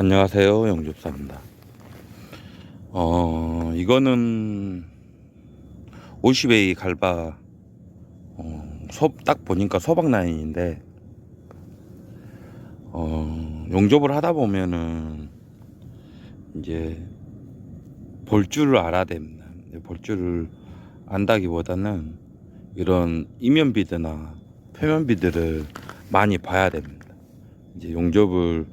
안녕하세요, 영줍사입니다. 이거는 50A 갈바 딱 보니까 소박 라인인데 용접을 하다 보면은 이제 볼 줄을 알아야 됩니다. 볼 줄을 안다기보다는 이런 이면 비드나 표면 비드를 많이 봐야 됩니다. 이제 용접을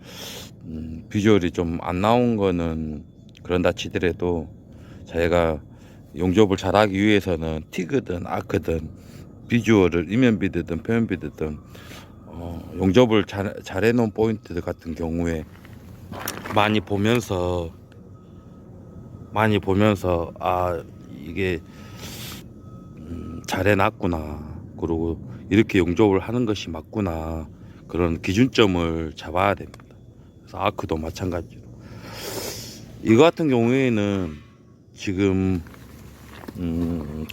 비주얼이 좀 안 나온 거는 그런다 치더라도 저희가 용접을 잘하기 위해서는 티그든 아크든 비주얼을 이면 비드든 표면 비드든 용접을 잘 해놓은 포인트 같은 경우에 많이 보면서 아 이게 잘 해놨구나, 그리고 이렇게 용접을 하는 것이 맞구나, 그런 기준점을 잡아야 됩니다. 그래서 아크도 마찬가지로 이거 같은 경우에는 지금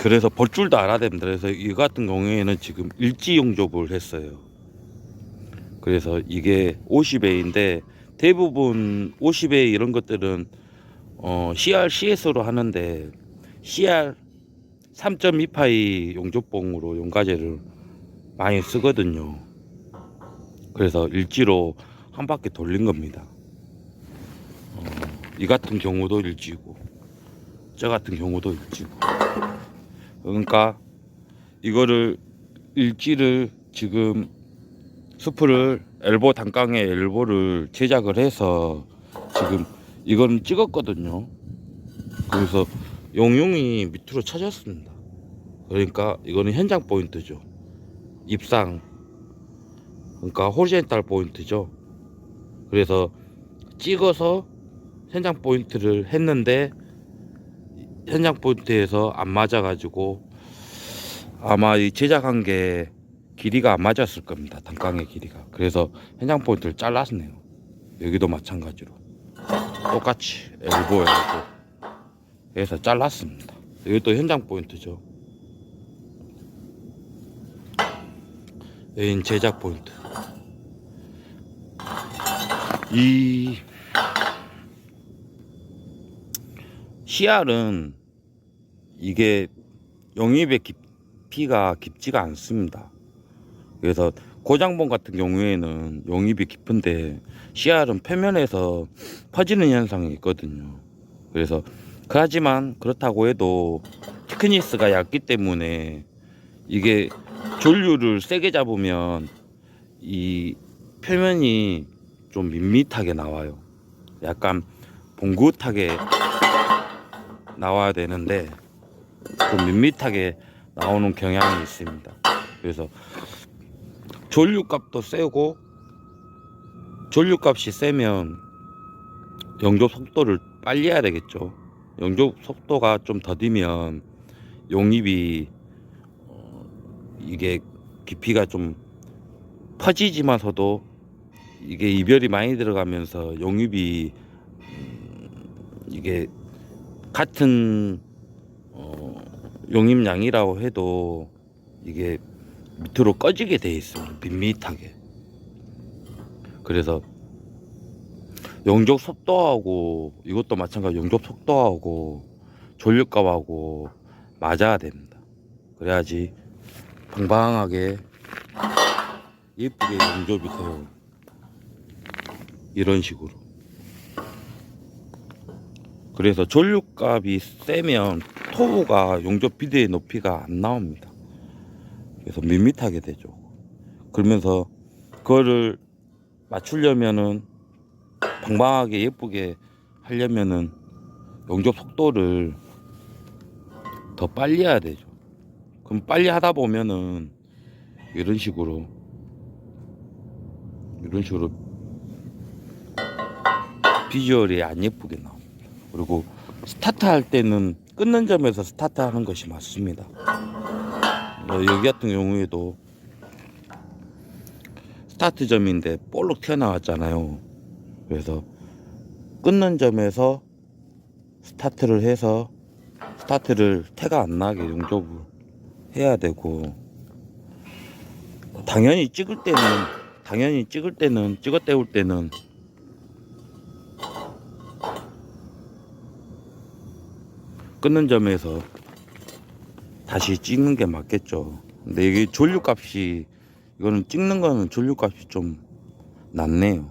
그래서 볼 줄도 알아야 됩니다. 그래서 이거 같은 경우에는 지금 일지 용접을 했어요. 그래서 이게 50A인데 대부분 50A 이런 것들은 CR, CS로 하는데 CR 3.2파이 용접봉으로 용가제를 많이 쓰거든요. 그래서 일지로 한 바퀴 돌린 겁니다. 이 같은 경우도 일지고 저 같은 경우도 일지고, 그러니까 이거를 일지를 지금 스프를 엘보 단강에 엘보를 제작을 해서 지금 이건 찍었거든요. 그래서 용융이 밑으로 쳐졌습니다. 그러니까 이거는 현장 포인트죠. 입상, 그러니까 호리젠탈 포인트죠. 그래서 찍어서 현장 포인트를 했는데 현장 포인트에서 안 맞아 가지고 아마 이 제작한 게 길이가 안 맞았을 겁니다. 단강의 길이가. 그래서 현장 포인트를 잘랐네요. 여기도 마찬가지로 똑같이 엘보 해서 잘랐습니다. 이것도 현장 포인트죠. 여긴 제작 포인트. 이 CR은 이게 용입의 깊이가 깊지가 않습니다. 그래서 고장봉 같은 경우에는 용입이 깊은데 CR은 표면에서 퍼지는 현상이 있거든요. 그래서 하지만 그렇다고 해도 티크니스가 얇기 때문에 이게 전류를 세게 잡으면 이 표면이 좀 밋밋하게 나와요. 약간 봉긋하게 나와야 되는데 좀 밋밋하게 나오는 경향이 있습니다. 그래서 전류값도 세고, 전류값이 세면 용접 속도를 빨리 해야 되겠죠. 용접 속도가 좀 더디면 용입이 이게 깊이가 좀 퍼지지만서도 이게 이별이 많이 들어가면서 용입이 이게 같은 용입량이라고 해도 이게 밑으로 꺼지게 돼 있습니다. 밋밋하게. 그래서 용접 속도하고 이것도 마찬가지, 용접 속도하고 전류값하고 맞아야 됩니다. 그래야지 방방하게 예쁘게 용접이 돼요. 이런 식으로. 그래서 전류값이 세면 토부가 용접 비드의 높이가 안 나옵니다. 그래서 밋밋하게 되죠. 그러면서 그거를 맞추려면은 방방하게 예쁘게 하려면은 용접 속도를 더 빨리 해야 되죠. 그럼 빨리 하다 보면은 이런 식으로 비주얼이 안 예쁘게 나옵니다. 그리고 스타트 할 때는 끊는 점에서 스타트 하는 것이 맞습니다. 여기 같은 경우에도 스타트 점인데 볼록 튀어나왔잖아요. 그래서 끊는 점에서 스타트를 해서 스타트를 태가 안 나게 용접을 해야 되고, 당연히 찍어 때울 때는 끊는 점에서 다시 찍는 게 맞겠죠. 근데 이게 전류값이, 이거는 찍는 거는 전류값이 좀 낮네요.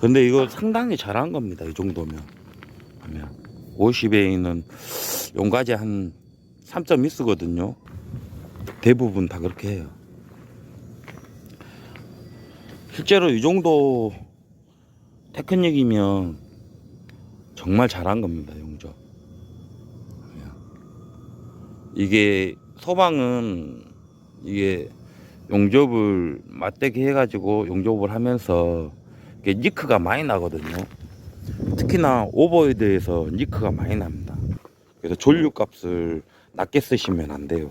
근데 이거 상당히 잘한 겁니다. 이 정도면. 50A는 용가제 한 3.2 쓰거든요. 대부분 다 그렇게 해요. 실제로 이 정도 테크닉이면 정말 잘한 겁니다. 용접. 이게 소방은 이게 용접을 맞대기 해가지고 용접을 하면서 이게 니크가 많이 나거든요. 특히나 오버헤드에서 니크가 많이 납니다. 그래서 전류값을 낮게 쓰시면 안 돼요.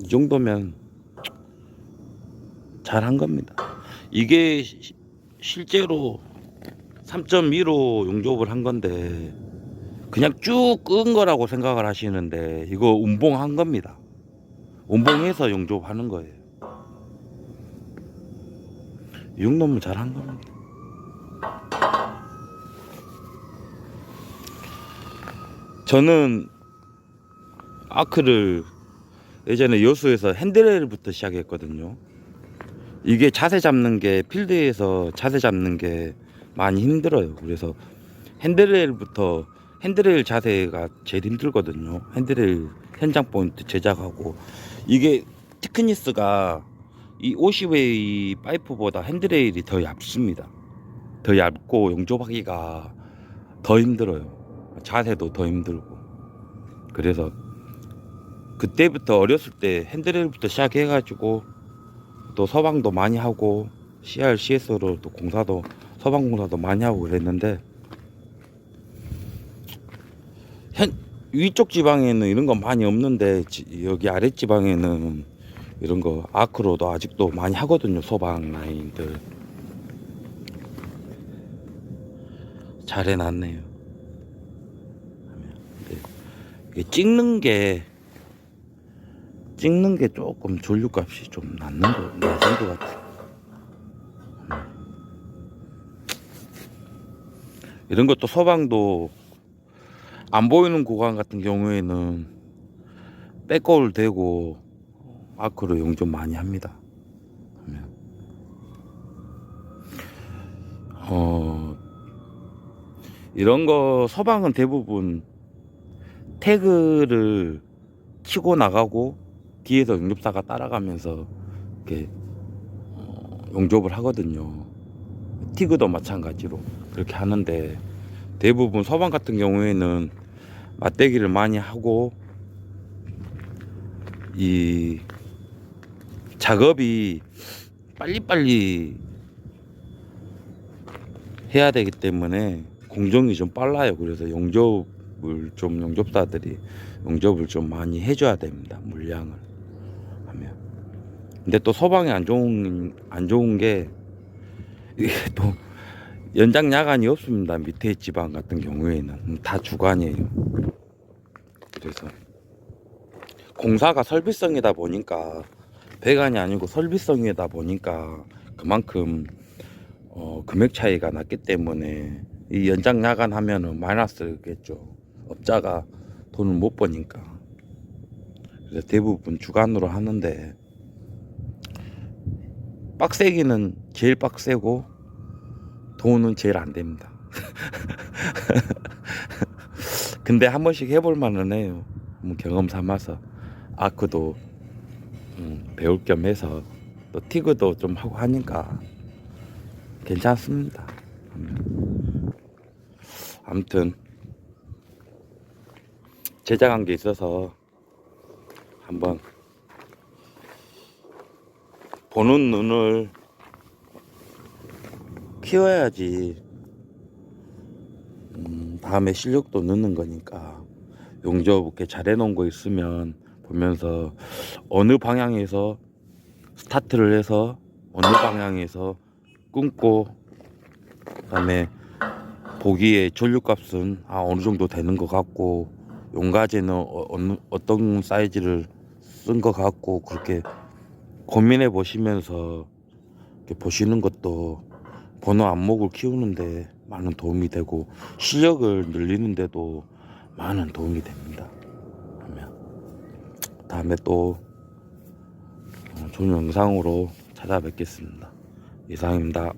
이 정도면 잘한 겁니다. 이게 실제로 3.2로 용접을 한 건데 그냥 쭉 끈 거라고 생각을 하시는데 이거 운봉한 겁니다. 운봉해서 용접하는 거예요. 이 정도면 잘한 겁니다. 저는 아크를 예전에 여수에서 핸드레일부터 시작했거든요. 이게 자세 잡는 게 필드에서 자세 잡는 게 많이 힘들어요. 그래서 핸드레일 자세가 제일 힘들거든요. 핸드레일 현장 포인트 제작하고 이게 티크니스가 이 50웨이 파이프보다 핸드레일이 더 얇습니다. 더 얇고 용접하기가 더 힘들어요. 자세도 더 힘들고. 그래서 그때부터 어렸을 때 핸드레일부터 시작해가지고 또 서방도 많이 하고 CR, CS로 또 공사도 서방 공사도 많이 하고 그랬는데 위쪽 지방에는 이런 거 많이 없는데 여기 아래 지방에는 이런 거 아크로도 아직도 많이 하거든요. 소방 라인들 잘 해놨네요. 찍는 게 조금 전류값이 좀 낮은 것 같아요. 이런 것도 소방도 안 보이는 구간 같은 경우에는 백거울 대고 아크로 용접 많이 합니다. 이런 거 소방은 대부분 태그를 치고 나가고 뒤에서 용접사가 따라가면서 이렇게 용접을 하거든요. 티그도 마찬가지로 그렇게 하는데 대부분 소방 같은 경우에는 맞대기를 많이 하고 이 작업이 빨리빨리 해야 되기 때문에 공정이 좀 빨라요. 그래서 용접사들이 용접을 좀 많이 해줘야 됩니다. 물량을 하면. 근데 또 소방이 안 좋은 게 이게 또 연장 야간이 없습니다. 밑에 지방 같은 경우에는 다 주간이에요. 그래서 공사가 설비성이다 보니까 배관이 아니고 설비성이다 보니까 그만큼 금액 차이가 났기 때문에 이 연장 야간 하면은 마이너스겠죠. 업자가 돈을 못 버니까. 그래서 대부분 주간으로 하는데 빡세기는 제일 빡세고 돈은 제일 안 됩니다. 근데 한 번씩 해볼 만은 해요. 경험 삼아서 아크도 배울 겸 해서 또 티그도 좀 하고 하니까 괜찮습니다. 아무튼 제작한 게 있어서 한번 보는 눈을 키워야지 다음에 실력도 넣는 거니까 용접 이렇게 잘 해놓은 거 있으면 보면서 어느 방향에서 스타트를 해서 어느 방향에서 끊고 그다음에 보기에 전류값은 어느 정도 되는 것 같고 용가제는 어떤 사이즈를 쓴 것 같고 그렇게 고민해 보시면서 이렇게 보시는 것도 번호 안목을 키우는데 많은 도움이 되고 실력을 늘리는데도 많은 도움이 됩니다. 그러면 다음에 또 좋은 영상으로 찾아뵙겠습니다. 이상입니다.